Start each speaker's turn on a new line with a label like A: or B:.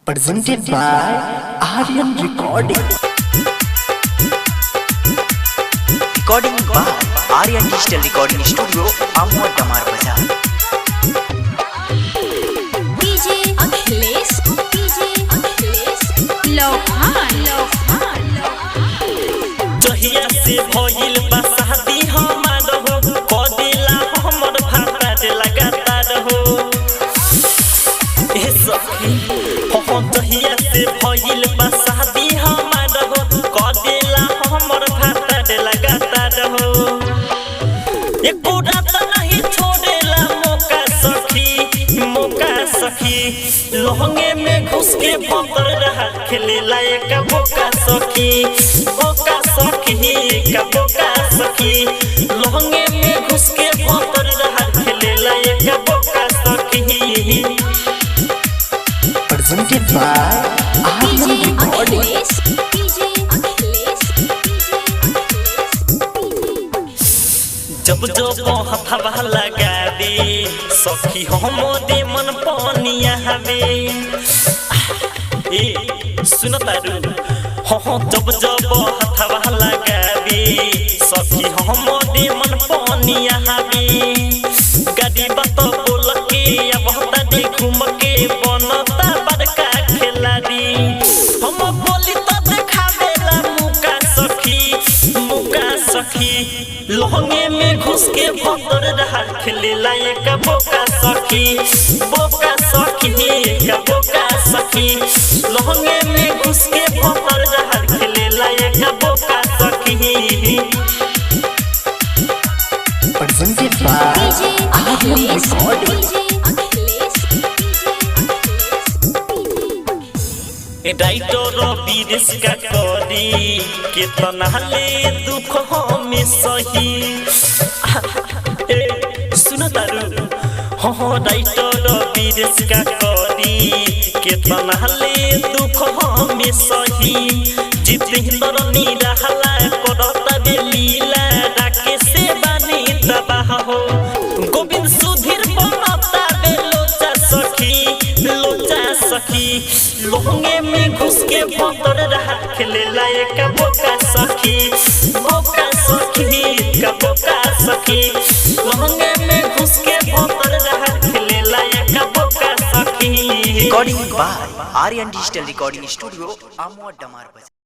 A: presented by Aryan Recording.
B: Recording by Aryan Digital Recording Studio, Amwa Damar Bazaar.
C: DJ Akhilesh, Lohan.
D: जहिया से भइल बा शादी हमार हो, कदिला हमर भाता दे लगातार हो। ए सखी हो जहिया से भइल बा शादी हमार हो, कदिला हमर भाता दे लगातार हो। एको रात नहीं छोड़ेला मौका सखी लहंगे में घुस के भतर रहा खेलेला एक बोका सखी लहंगे में घुस के भतर रहा खेलेला एक बोका सखी।
A: Presented by Aryan Recording.
D: जब हथवा लगा दे सखी हमरे मन पानिया हवे। ए सुन तारू हो जब हथवा लगा दे सखी हमरे मन पानिया हवे। गाड़ी बात बोल के अब हता घूम के बनता बड़का खिलाड़ी। हम बोली तो देखावेला मुका सखी लहंगे में घुस के भतर रहा खेलेला एक बोका सखी लहंगे में घुस के भतर रहा खेलेला एक बोका सखी।
A: Presented by Aryan Recording.
D: Writer विदेश का करी कितना ले दुख हमें सही। सुन तारू हो राइटर विदेश का करी कितना ले दुख हमें सही। जितेंद्र निराला करता बेलीला डाके से बानी तबाह हो। गोविंद सुधीर बनता बेलोचा सखी लहंगे में घुस के भतर रहा खेलेला एक बोका सखी लहंगे में घुस के भतर रहा खेलेला एक बोका सखी।
B: Recording by Aryan Digital Recording Studio, Amwa Damar Bazaar.